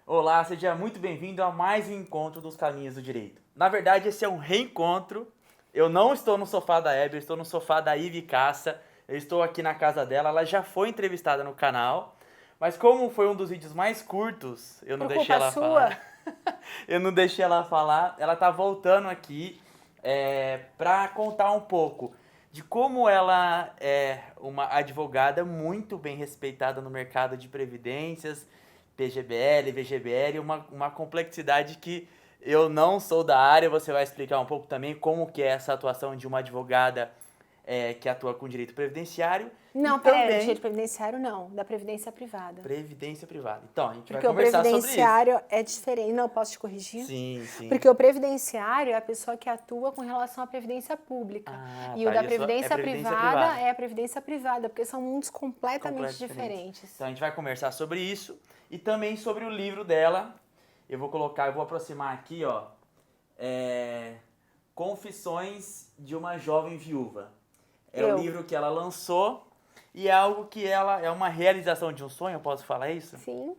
Olá, seja muito bem-vindo a mais um encontro dos Caminhos do Direito. Na verdade, esse é um reencontro. Eu não estou no sofá da Hebe, eu estou no sofá da Ivy Cassa. Eu estou aqui na casa dela, ela já foi entrevistada no canal, mas como foi um dos vídeos mais curtos, eu não Por deixei culpa ela falar. sua? Eu não deixei ela falar. Ela tá voltando aqui para contar um pouco de como ela é uma advogada muito bem respeitada no mercado de previdências, PGBL, VGBL, uma complexidade que eu não sou da área. Você vai explicar um pouco também como que é essa atuação de uma advogada que atua com direito previdenciário e Não, peraí, também direito previdenciário não, da previdência privada. previdência privada. Então, a gente vai Porque o conversar sobre isso. previdenciário é diferente. Não, posso te corrigir? Sim, sim. Porque o previdenciário é a pessoa que atua com relação à previdência pública. Ah, E o tá. da E a sua é previdência previdência privada privada. é a previdência privada, porque são mundos Completos completamente diferentes. diferentes. Então a gente vai conversar sobre isso e também sobre o livro dela. Eu vou aproximar aqui, ó. É, Confissões de uma Jovem Viúva. É o Eu. livro que ela lançou e é algo que ela é uma realização de um sonho, eu posso falar isso? Sim.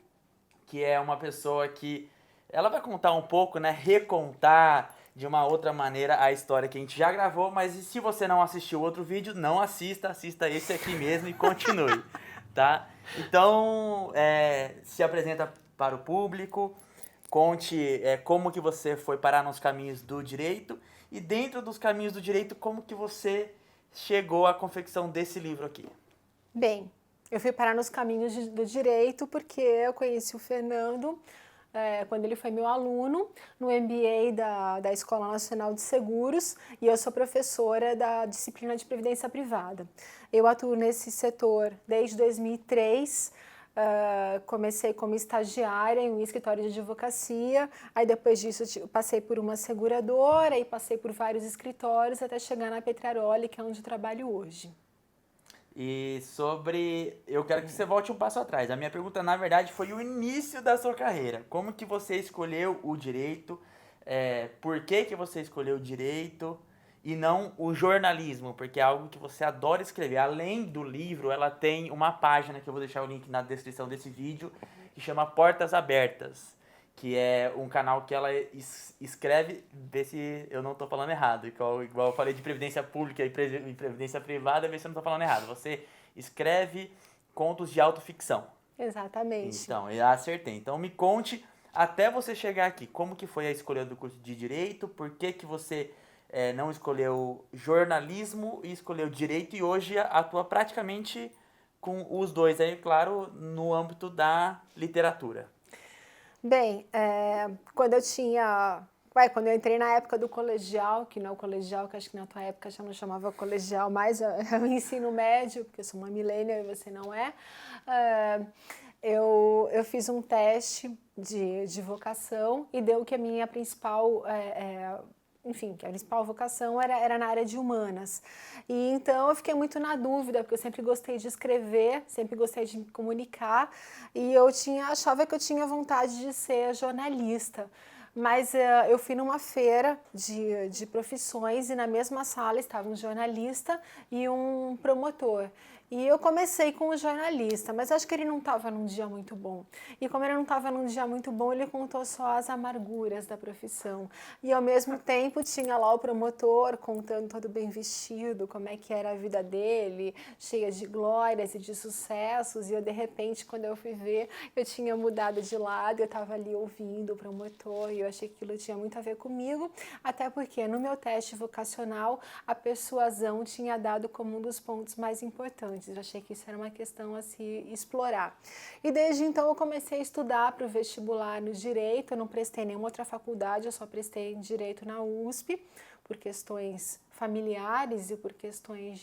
Que é uma pessoa que ela vai contar um pouco, né, recontar de uma outra maneira a história que a gente já gravou, mas se você não assistiu outro vídeo, não assista, assista esse aqui mesmo e continue, tá? Então, se apresenta para o público, conte como que você foi parar nos caminhos do direito e dentro dos caminhos do direito, como que você chegou à confecção desse livro aqui. Bem, eu fui parar nos caminhos do direito porque eu conheci o Fernando quando ele foi meu aluno no MBA da Escola Nacional de Seguros e eu sou professora da disciplina de Previdência Privada. Eu atuo nesse setor desde 2003. Comecei como estagiária em um escritório de advocacia, aí depois disso passei por uma seguradora e passei por vários escritórios até chegar na Petraroli, que é onde eu trabalho hoje. E sobre. Eu quero que você volte um passo atrás. A minha pergunta, na verdade, foi o início da sua carreira. Como que você escolheu o direito? Por que que você escolheu o direito e não o jornalismo? Porque é algo que você adora escrever. Além do livro, ela tem uma página que eu vou deixar o link na descrição desse vídeo, que chama Portas Abertas, que é um canal que ela escreve, vê se eu não estou falando errado, igual eu falei de previdência pública e previdência privada, vê se eu não estou falando errado. Você escreve contos de autoficção. Exatamente. Então, eu acertei. Então me conte, até você chegar aqui, como que foi a escolha do curso de Direito, por que que você não escolheu jornalismo e escolheu Direito e hoje atua praticamente com os dois aí, claro, no âmbito da literatura. Bem, quando eu entrei na época do colegial, que não é o colegial, que acho que na tua época já não chamava colegial, mas é o ensino médio, porque eu sou uma millennial e você não é, eu fiz um teste de vocação e deu que a minha principal enfim, que a principal vocação era na área de humanas. E então eu fiquei muito na dúvida, porque eu sempre gostei de escrever, sempre gostei de me comunicar, e achava que eu tinha vontade de ser jornalista. Mas eu fui numa feira de profissões e na mesma sala estava um jornalista e um promotor. E eu comecei com o jornalista, mas acho que ele não estava num dia muito bom. E como ele não estava num dia muito bom, ele contou só as amarguras da profissão. E ao mesmo tempo tinha lá o promotor contando todo bem vestido, como é que era a vida dele, cheia de glórias e de sucessos. E eu, de repente, quando eu fui ver, eu tinha mudado de lado, eu estava ali ouvindo o promotor e eu achei que aquilo tinha muito a ver comigo, até porque no meu teste vocacional a persuasão tinha dado como um dos pontos mais importantes. Eu achei que isso era uma questão a se explorar. E desde então eu comecei a estudar para o vestibular no Direito, eu não prestei nenhuma outra faculdade, eu só prestei Direito na USP, por questões familiares e por questões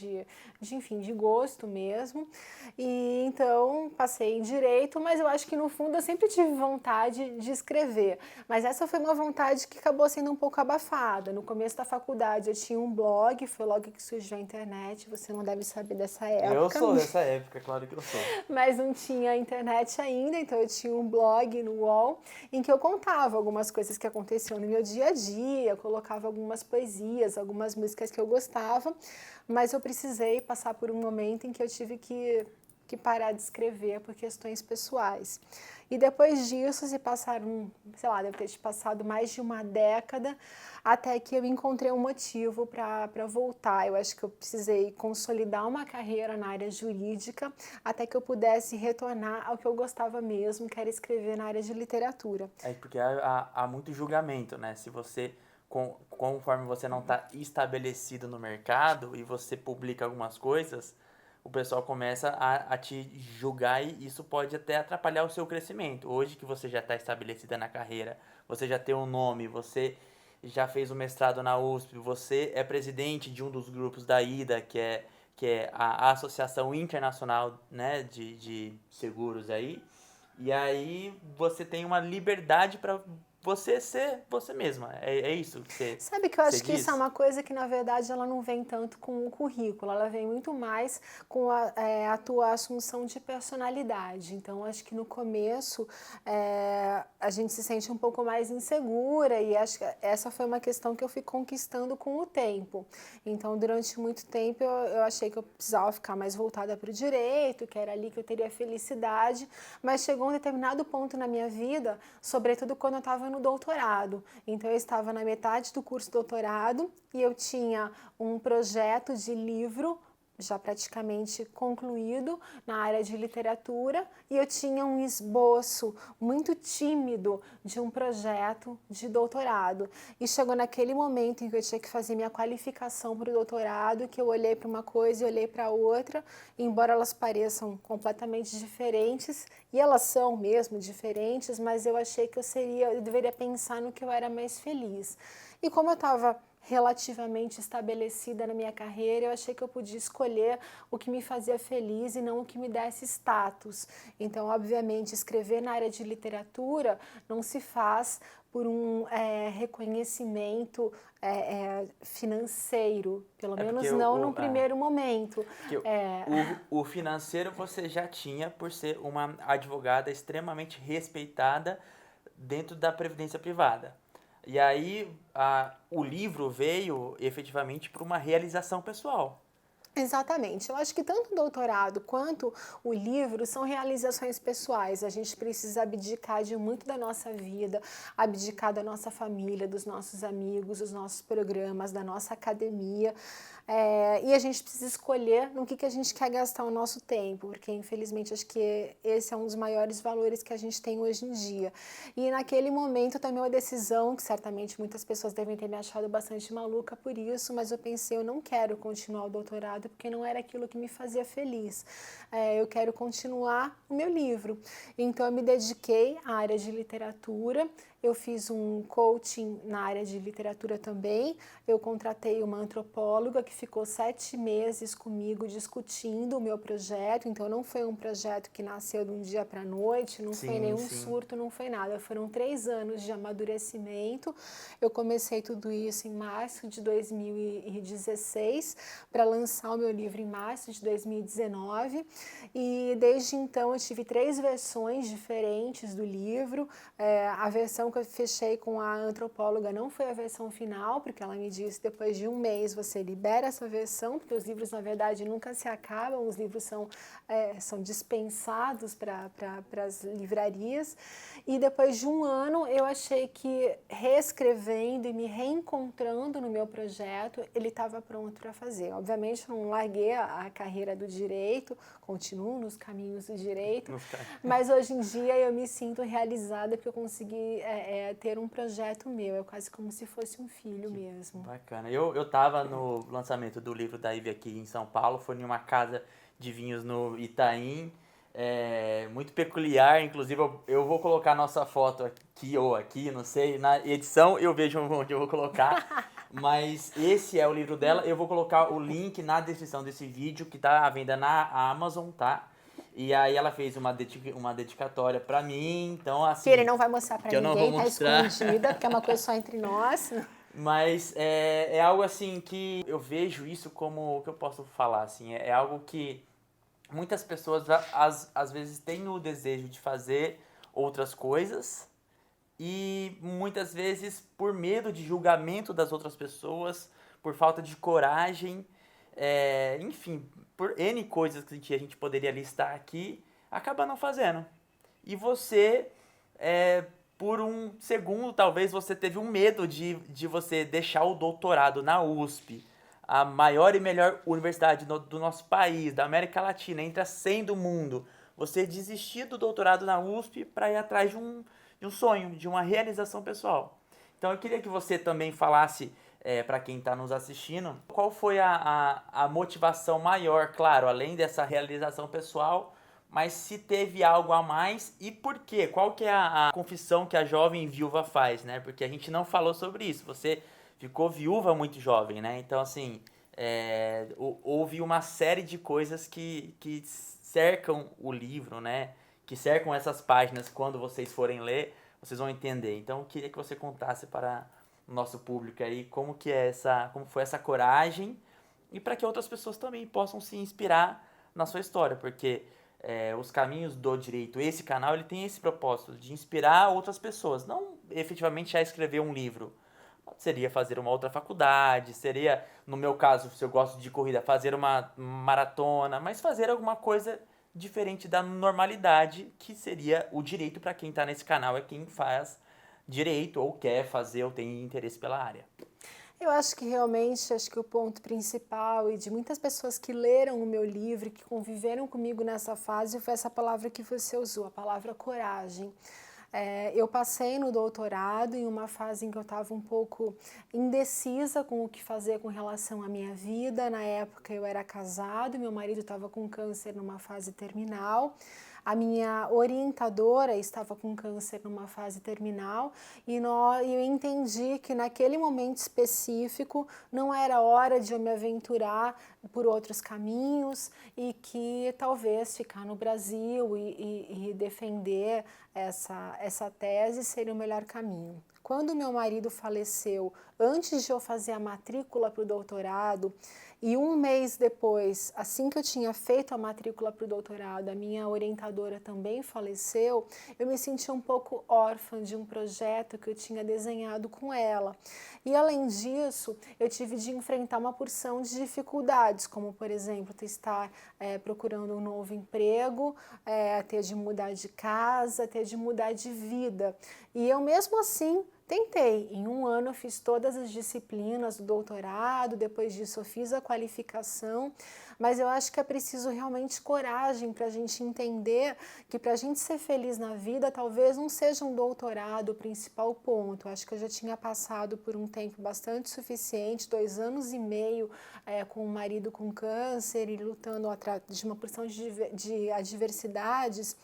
enfim, de gosto mesmo. E então passei em Direito, mas eu acho que no fundo eu sempre tive vontade de escrever. Mas essa foi uma vontade que acabou sendo um pouco abafada. No começo da faculdade eu tinha um blog, foi logo que surgiu a internet, você não deve saber dessa Eu época. sou dessa época, claro que eu sou. Mas não tinha internet ainda, então eu tinha um blog no UOL em que eu contava algumas coisas que aconteciam no meu dia a dia, colocava algumas poesias, algumas músicas que eu gostava, mas eu precisei passar por um momento em que eu tive que que parar de escrever por questões pessoais. E depois disso se passaram, sei lá, deve ter se passado mais de uma década até que eu encontrei um motivo para voltar. Eu acho que eu precisei consolidar uma carreira na área jurídica até que eu pudesse retornar ao que eu gostava mesmo, que era escrever na área de literatura. É porque há muito julgamento, né? Se você, conforme você não está estabelecido no mercado e você publica algumas coisas, o pessoal começa a te julgar e isso pode até atrapalhar o seu crescimento. Hoje que você já está estabelecida na carreira, você já tem um nome, você já fez o mestrado na USP, você é presidente de um dos grupos da IDA, que é a Associação Internacional, né, de Seguros aí. E aí você tem uma liberdade para você ser você mesma. É isso que Sabe que eu você acho que isso é diz? uma coisa que, na verdade, ela não vem tanto com o currículo, ela vem muito mais com a tua assunção de personalidade. Então, acho que no começo a gente se sente um pouco mais insegura e acho que essa foi uma questão que eu fui conquistando com o tempo. Então, durante muito tempo, eu achei que eu precisava ficar mais voltada para o direito, que era ali que eu teria felicidade, mas chegou um determinado ponto na minha vida, sobretudo quando eu estava no doutorado. Então, eu estava na metade do curso de doutorado e eu tinha um projeto de livro já praticamente concluído na área de literatura e eu tinha um esboço muito tímido de um projeto de doutorado. E chegou naquele momento em que eu tinha que fazer minha qualificação para o doutorado, que eu olhei para uma coisa e olhei para outra, embora elas pareçam completamente diferentes, e elas são mesmo diferentes, mas eu achei que eu deveria pensar no que eu era mais feliz. E como eu estava relativamente estabelecida na minha carreira, eu achei que eu podia escolher o que me fazia feliz e não o que me desse status. Então, obviamente, escrever na área de literatura não se faz por um reconhecimento financeiro, pelo menos não no primeiro momento. Porque o financeiro você já tinha por ser uma advogada extremamente respeitada dentro da previdência privada. E aí o livro veio efetivamente para uma realização pessoal. Exatamente. Eu acho que tanto o doutorado quanto o livro são realizações pessoais. A gente precisa abdicar de muito da nossa vida, abdicar da nossa família, dos nossos amigos, dos nossos programas, da nossa academia. E a gente precisa escolher no que a gente quer gastar o nosso tempo, porque infelizmente acho que esse é um dos maiores valores que a gente tem hoje em dia. E naquele momento eu tomei uma decisão, que certamente muitas pessoas devem ter me achado bastante maluca por isso, mas eu pensei, eu não quero continuar o doutorado porque não era aquilo que me fazia feliz. Eu quero continuar o meu livro. Então eu me dediquei à área de literatura. Eu fiz um coaching na área de literatura também. Eu contratei uma antropóloga que ficou 7 meses comigo discutindo o meu projeto. Então, não foi um projeto que nasceu de um dia para a noite, não foi nenhum surto, não foi nada. Foram 3 anos de amadurecimento. Eu comecei tudo isso em março de 2016 para lançar o meu livro em março de 2019. E desde então eu tive 3 versões diferentes do livro. A versão que eu fechei com a antropóloga não foi a versão final, porque ela me disse, depois de um mês você libera essa versão, porque os livros na verdade nunca se acabam, os livros são dispensados para as livrarias, e depois de um ano eu achei que reescrevendo e me reencontrando no meu projeto, ele estava pronto para fazer. Obviamente eu não larguei a carreira do direito, continuo nos caminhos do direito, mas hoje em dia eu me sinto realizada porque eu consegui ter um projeto meu, é quase como se fosse um filho mesmo. Bacana. Eu tava no lançamento do livro da Ivy aqui em São Paulo, foi em uma casa de vinhos no Itaim, muito peculiar, inclusive eu vou colocar nossa foto aqui ou aqui, não sei, na edição eu vejo onde eu vou colocar, mas esse é o livro dela, eu vou colocar o link na descrição desse vídeo que tá à venda na Amazon, tá? E aí ela fez uma dedicatória pra mim, então assim... Que ele não vai mostrar pra ninguém, tá mostrar. escondida, porque é uma coisa só entre nós. Mas é algo assim que eu vejo isso como, o que eu posso falar, assim, é algo que muitas pessoas às vezes têm o desejo de fazer outras coisas e muitas vezes por medo de julgamento das outras pessoas, por falta de coragem, enfim, por N coisas que a gente poderia listar aqui, acaba não fazendo. E você, por um segundo, talvez você teve um medo de você deixar o doutorado na USP, a maior e melhor universidade do nosso país, da América Latina, entre as 100 do mundo. Você desistir do doutorado na USP para ir atrás de um sonho, de uma realização pessoal. Então eu queria que você também falasse, para quem está nos assistindo, qual foi a motivação maior, claro, além dessa realização pessoal, mas se teve algo a mais e por quê? Qual que é a confissão que a jovem viúva faz, né? Porque a gente não falou sobre isso. Você ficou viúva muito jovem, né? Então, assim, houve uma série de coisas que cercam o livro, né? Que cercam essas páginas. Quando vocês forem ler, vocês vão entender. Então, eu queria que você contasse para o nosso público aí como foi essa coragem e para que outras pessoas também possam se inspirar na sua história, porque os caminhos do direito, esse canal, ele tem esse propósito de inspirar outras pessoas, não efetivamente a escrever um livro. Seria fazer uma outra faculdade, seria, no meu caso, se eu gosto de corrida, fazer uma maratona, mas fazer alguma coisa diferente da normalidade, que seria o direito para quem está nesse canal, é quem faz direito ou quer fazer ou tem interesse pela área. Eu acho que realmente, acho que o ponto principal e de muitas pessoas que leram o meu livro, que conviveram comigo nessa fase, foi essa palavra que você usou, a palavra coragem. Eu passei no doutorado em uma fase em que eu estava um pouco indecisa com o que fazer com relação à minha vida. Na época eu era casado, meu marido estava com câncer numa fase terminal. A minha orientadora estava com câncer numa fase terminal e eu entendi que naquele momento específico não era hora de eu me aventurar por outros caminhos e que talvez ficar no Brasil e defender essa tese seria o melhor caminho. Quando meu marido faleceu, antes de eu fazer a matrícula para o doutorado, e um mês depois, assim que eu tinha feito a matrícula para o doutorado, a minha orientadora também faleceu, eu me senti um pouco órfã de um projeto que eu tinha desenhado com ela. E além disso, eu tive de enfrentar uma porção de dificuldades, como por exemplo, estar procurando um novo emprego, ter de mudar de casa, ter de mudar de vida. E eu mesmo assim tentei. Em um ano eu fiz todas as disciplinas do doutorado, depois disso eu fiz a qualificação, mas eu acho que é preciso realmente coragem para a gente entender que para a gente ser feliz na vida, talvez não seja um doutorado o principal ponto. Eu acho que eu já tinha passado por um tempo bastante suficiente, 2 anos e meio com o marido com câncer e lutando atrás de uma porção de adversidades,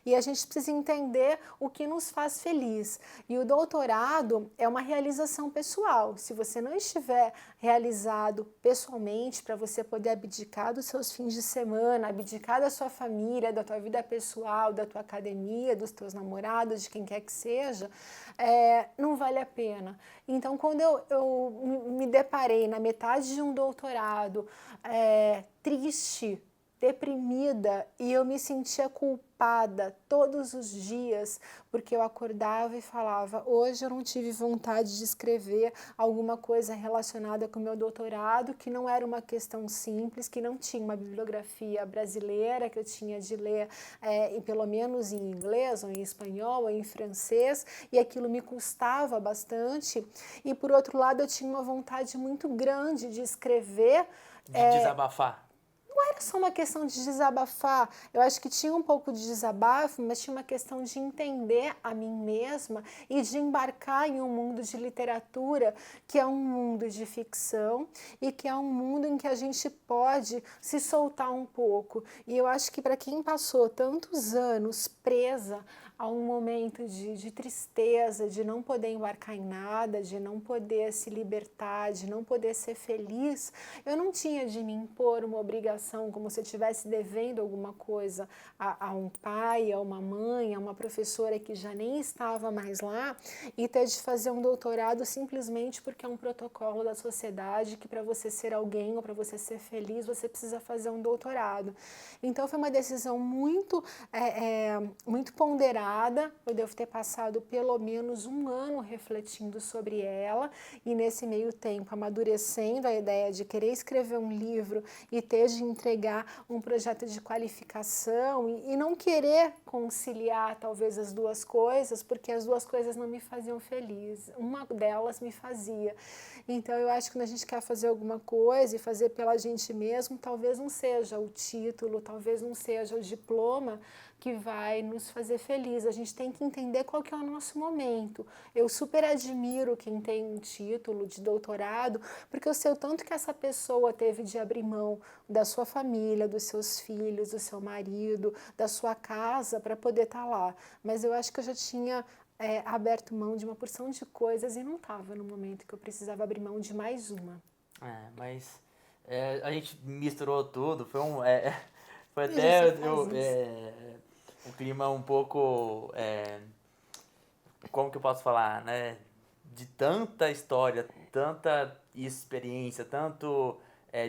e a gente precisa entender o que nos faz feliz. E o doutorado é uma realização pessoal. Se você não estiver realizado pessoalmente, para você poder abdicar dos seus fins de semana, abdicar da sua família, da tua vida pessoal, da tua academia, dos teus namorados, de quem quer que seja, não vale a pena. Então, quando eu me deparei na metade de um doutorado, triste, deprimida, e eu me sentia culpada todos os dias, porque eu acordava e falava, hoje eu não tive vontade de escrever alguma coisa relacionada com o meu doutorado, que não era uma questão simples, que não tinha uma bibliografia brasileira, que eu tinha de ler pelo menos em inglês, ou em espanhol, ou em francês, e aquilo me custava bastante, e por outro lado eu tinha uma vontade muito grande de escrever. De desabafar. Não era só uma questão de desabafar, eu acho que tinha um pouco de desabafo, mas tinha uma questão de entender a mim mesma e de embarcar em um mundo de literatura que é um mundo de ficção e que é um mundo em que a gente pode se soltar um pouco. E eu acho que para quem passou tantos anos presa a um momento de tristeza, de não poder embarcar em nada, de não poder se libertar, de não poder ser feliz, eu não tinha de me impor uma obrigação como se eu estivesse devendo alguma coisa a um pai, a uma mãe, a uma professora que já nem estava mais lá, e ter de fazer um doutorado simplesmente porque é um protocolo da sociedade que para você ser alguém ou para você ser feliz, você precisa fazer um doutorado. Então foi uma decisão muito ponderada, doutorada, eu devo ter passado pelo menos um ano refletindo sobre ela e nesse meio tempo amadurecendo a ideia de querer escrever um livro e ter de entregar um projeto de qualificação e não querer conciliar talvez as duas coisas, porque as duas coisas não me faziam feliz. Uma delas me fazia. Então eu acho que quando a gente quer fazer alguma coisa e fazer pela gente mesmo, talvez não seja o título, talvez não seja o diploma que vai nos fazer feliz. A gente tem que entender qual que é o nosso momento. Eu super admiro quem tem um título de doutorado, porque eu sei o tanto que essa pessoa teve de abrir mão da sua família, dos seus filhos, do seu marido, da sua casa para poder estar lá. Mas eu acho que eu já tinha aberto mão de uma porção de coisas e não estava no momento que eu precisava abrir mão de mais uma. Mas a gente misturou tudo, foi E a gente até sempre faz isso. um clima um pouco, como que eu posso falar, né? De tanta história, tanta experiência, tanto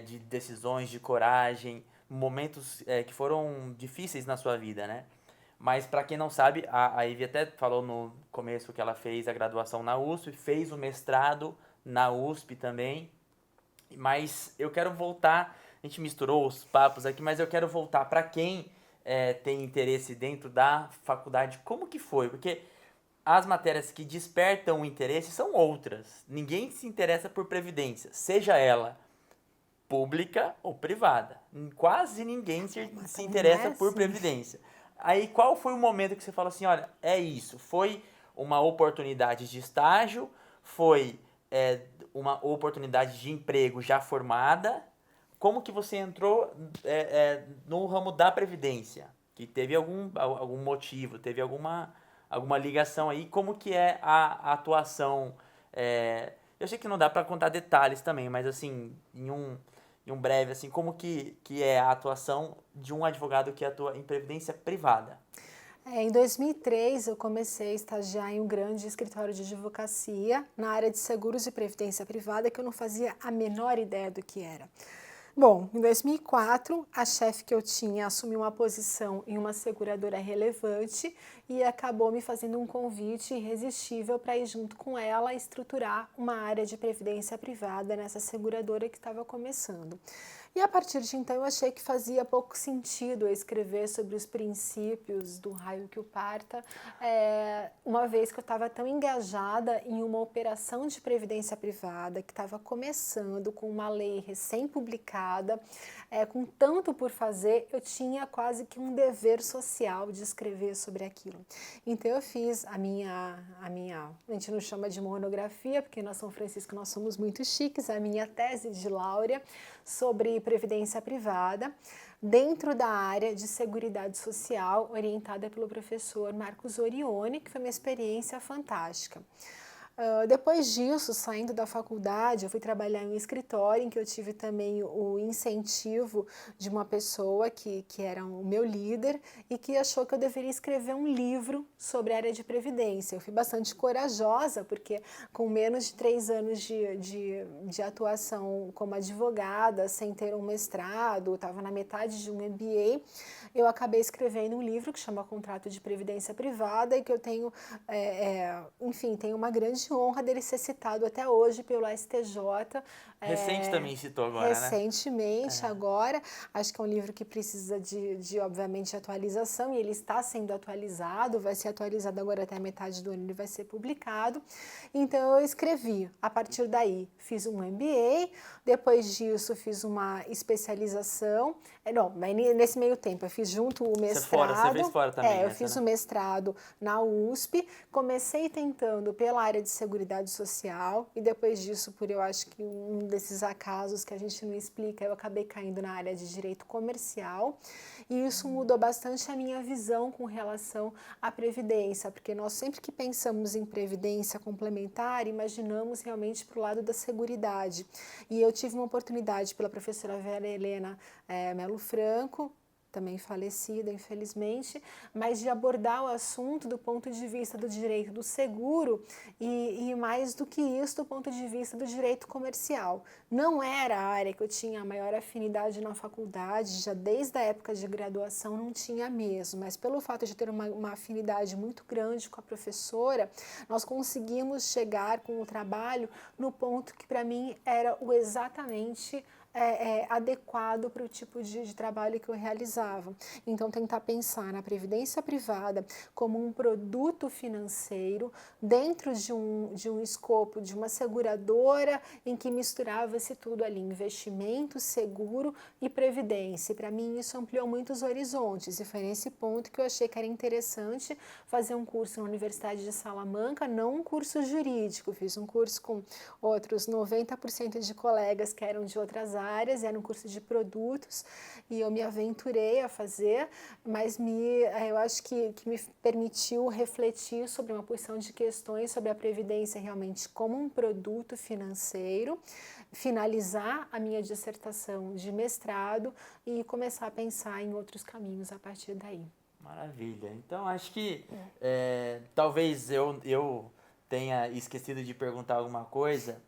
de decisões, de coragem, momentos que foram difíceis na sua vida, né? Mas para quem não sabe, a Ivy até falou no começo que ela fez a graduação na USP, fez o mestrado na USP também. Mas eu quero voltar, a gente misturou os papos aqui, mas eu quero voltar para quem tem interesse dentro da faculdade, como que foi? Porque as matérias que despertam o interesse são outras. Ninguém se interessa por previdência, seja ela pública ou privada. Quase ninguém se Então não é interessa por assim. previdência. Aí qual foi o momento que você falou assim, olha, é isso, foi uma oportunidade de estágio, foi uma oportunidade de emprego já formada, como que você entrou no ramo da previdência? Que teve algum motivo, teve alguma ligação aí, como que é a atuação? Eu sei que não dá para contar detalhes também, mas assim, em um breve, assim, como que é a atuação de um advogado que atua em previdência privada? Em 2003, eu comecei a estagiar em um grande escritório de advocacia na área de seguros e previdência privada, que eu não fazia a menor ideia do que era. Bom, em 2004, a chefe que eu tinha assumiu uma posição em uma seguradora relevante e acabou me fazendo um convite irresistível para ir junto com ela estruturar uma área de previdência privada nessa seguradora que estava começando. E a partir de então eu achei que fazia pouco sentido eu escrever sobre os princípios do raio que o parta, uma vez que eu estava tão engajada em uma operação de previdência privada que estava começando com uma lei recém-publicada, com tanto por fazer, eu tinha quase que um dever social de escrever sobre aquilo. Então eu fiz a gente não chama de monografia, porque nós São Francisco nós somos muito chiques, a minha tese de laurea sobre previdência privada, dentro da área de Seguridade Social, orientada pelo professor Marcos Orione, que foi uma experiência fantástica. Depois disso, saindo da faculdade, eu fui trabalhar em um escritório em que eu tive também o incentivo de uma pessoa que era o meu líder e que achou que eu deveria escrever um livro sobre a área de previdência. Eu fui bastante corajosa, porque com menos de 3 anos de atuação como advogada, sem ter um mestrado, estava na metade de um MBA, eu acabei escrevendo um livro que chama Contrato de Previdência Privada e que eu tenho, enfim, tenho uma grande honra dele ser citado até hoje pelo STJ. Recente também citou agora, né? Recentemente, agora, acho que é um livro que precisa obviamente, atualização, e ele está sendo atualizado, vai ser atualizado agora até a metade do ano, ele vai ser publicado. Então, eu escrevi, a partir daí, fiz um MBA, depois disso, fiz uma especialização, não, mas nesse meio tempo, eu fiz junto o mestrado. Você fez fora também, Eu fiz o mestrado na USP, comecei tentando pela área de Seguridade Social, e depois disso, por eu acho que um desses acasos que a gente não explica, eu acabei caindo na área de direito comercial, e isso mudou bastante a minha visão com relação à previdência, porque nós sempre que pensamos em previdência complementar, imaginamos realmente para o lado da seguridade. E eu tive uma oportunidade pela professora Vera Helena Melo Franco, também falecida, infelizmente, mas de abordar o assunto do ponto de vista do direito do seguro e mais do que isso, do ponto de vista do direito comercial. Não era a área que eu tinha a maior afinidade na faculdade, já desde a época de graduação não tinha mesmo, mas pelo fato de ter uma afinidade muito grande com a professora, nós conseguimos chegar com o trabalho no ponto que para mim era o exatamente adequado para o tipo de trabalho que eu realizava. Então, tentar pensar na previdência privada como um produto financeiro dentro de um escopo de uma seguradora em que misturava-se tudo ali, investimento, seguro e previdência. Para mim, isso ampliou muito os horizontes e foi nesse ponto que eu achei que era interessante fazer um curso na Universidade de Salamanca, não um curso jurídico, fiz um curso com outros 90% de colegas que eram de outras áreas, era um curso de produtos e eu me aventurei a fazer, mas eu acho que me permitiu refletir sobre uma porção de questões sobre a previdência realmente como um produto financeiro, finalizar a minha dissertação de mestrado e começar a pensar em outros caminhos a partir daí. Maravilha. Então, acho que talvez eu tenha esquecido de perguntar alguma coisa.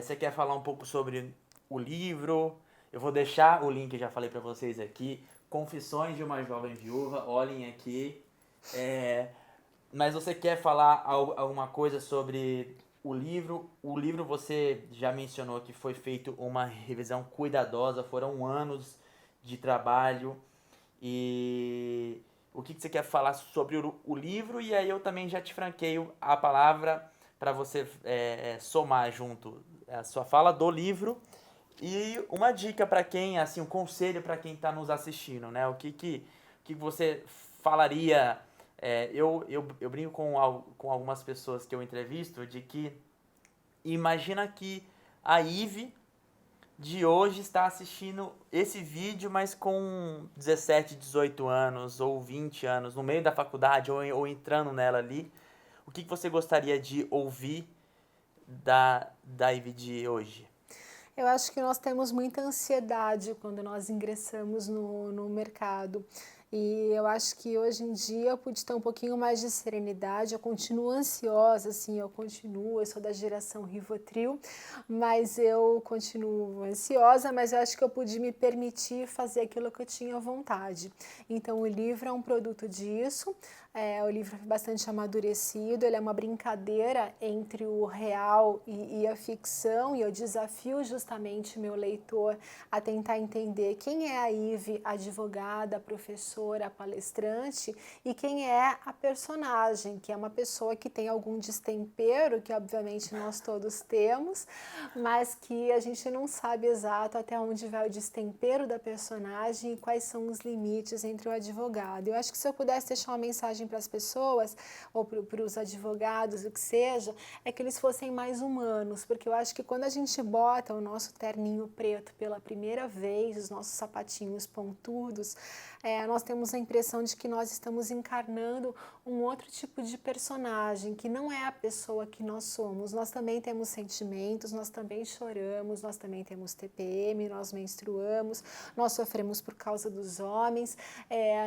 Você quer falar um pouco sobre o livro? Eu vou deixar o link, já falei para vocês aqui. Confissões de uma Jovem Viúva. Olhem aqui. Mas você quer falar alguma coisa sobre o livro? O livro você já mencionou que foi feito uma revisão cuidadosa. Foram anos de trabalho. E o que você quer falar sobre o livro? E aí eu também já te franqueio a palavra para você somar junto a sua fala do livro e uma dica para quem, assim, um conselho para quem está nos assistindo, né? O que você falaria? Eu brinco com algumas pessoas que eu entrevisto de que imagina que a Ive de hoje está assistindo esse vídeo, mas com 17, 18 anos ou 20 anos, no meio da faculdade ou entrando nela ali, o que você gostaria de ouvir da Ivy de hoje? Eu acho que nós temos muita ansiedade quando nós ingressamos no mercado. E eu acho que hoje em dia eu pude ter um pouquinho mais de serenidade. Eu continuo ansiosa, assim, eu sou da geração Rivotril, mas eu continuo ansiosa, mas eu acho que eu pude me permitir fazer aquilo que eu tinha vontade. Então o livro é um produto disso. O livro é bastante amadurecido, ele é uma brincadeira entre o real e a ficção, e eu desafio justamente meu leitor a tentar entender quem é a Ive, advogada, professora, palestrante, e quem é a personagem, que é uma pessoa que tem algum destempero, que obviamente nós todos temos, mas que a gente não sabe exato até onde vai o destempero da personagem e quais são os limites entre o advogado. Eu acho que se eu pudesse deixar uma mensagem para as pessoas, ou para os advogados, o que seja, é que eles fossem mais humanos, porque eu acho que quando a gente bota o nosso terninho preto pela primeira vez, os nossos sapatinhos pontudos, nós temos a impressão de que nós estamos encarnando um outro tipo de personagem, que não é a pessoa que nós somos. Nós também temos sentimentos, nós também choramos, nós também temos TPM, nós menstruamos, nós sofremos por causa dos homens,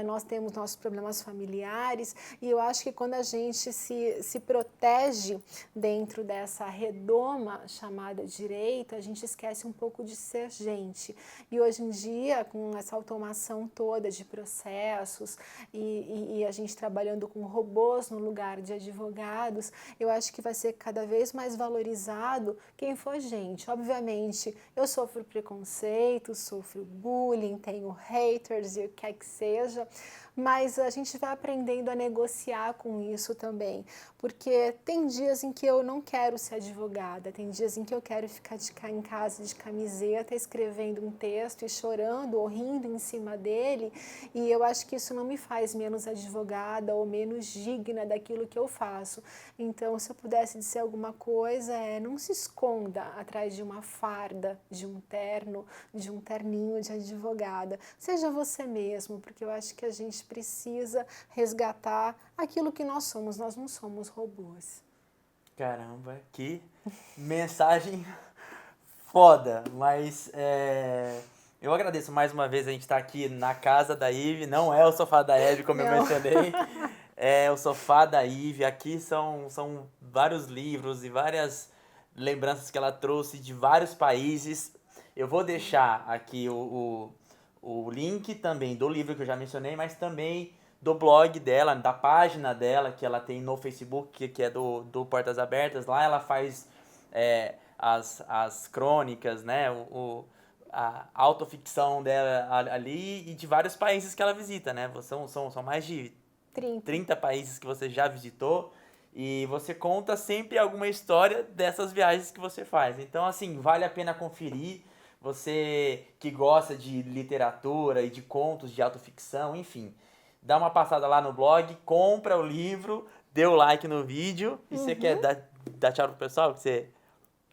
nós temos nossos problemas familiares, e eu acho que quando a gente se protege dentro dessa redoma chamada direito, a gente esquece um pouco de ser gente. E hoje em dia, com essa automação toda de processos e a gente trabalhando com robôs no lugar de advogados, eu acho que vai ser cada vez mais valorizado quem for gente. Obviamente, eu sofro preconceito, sofro bullying, tenho haters e o que é que seja, mas a gente vai aprendendo a negociar com isso também, porque tem dias em que eu não quero ser advogada, tem dias em que eu quero ficar em casa de camiseta, escrevendo um texto e chorando ou rindo em cima dele, e eu acho que isso não me faz menos advogada ou menos digna daquilo que eu faço. Então, se eu pudesse dizer alguma coisa, não se esconda atrás de uma farda, de um terno, de um terninho de advogada. Seja você mesmo, porque eu acho que a gente precisa resgatar aquilo que nós somos. Nós não somos robôs. Caramba, que mensagem foda, mas Eu agradeço mais uma vez a gente estar aqui na casa da Ive. Não é o sofá da Hebe, como eu Não. mencionei. É o sofá da Ive. Aqui são vários livros e várias lembranças que ela trouxe de vários países. Eu vou deixar aqui o link também do livro que eu já mencionei, mas também do blog dela, da página dela, que ela tem no Facebook, que é do Portas Abertas. Lá ela faz as crônicas, né? A autoficção dela ali e de vários países que ela visita, né? São mais de 30 países que você já visitou e você conta sempre alguma história dessas viagens que você faz. Então, assim, vale a pena conferir. Você que gosta de literatura e de contos de autoficção, enfim, dá uma passada lá no blog, compra o livro, dê o like no vídeo. E você quer dar tchau pro pessoal?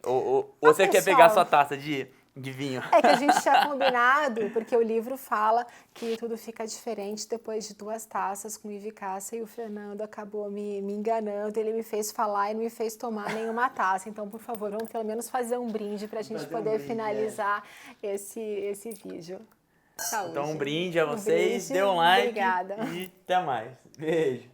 Ou você quer pegar a sua taça de vinho? É que a gente tinha combinado, porque o livro fala que tudo fica diferente depois de 2 taças com Ivicaça e o Fernando acabou me enganando. Ele me fez falar e não me fez tomar nenhuma taça. Então, por favor, vamos pelo menos fazer um brinde para a gente poder finalizar esse vídeo. Saúde. Então, um brinde a vocês, dê um like Obrigada. e até mais. Beijo.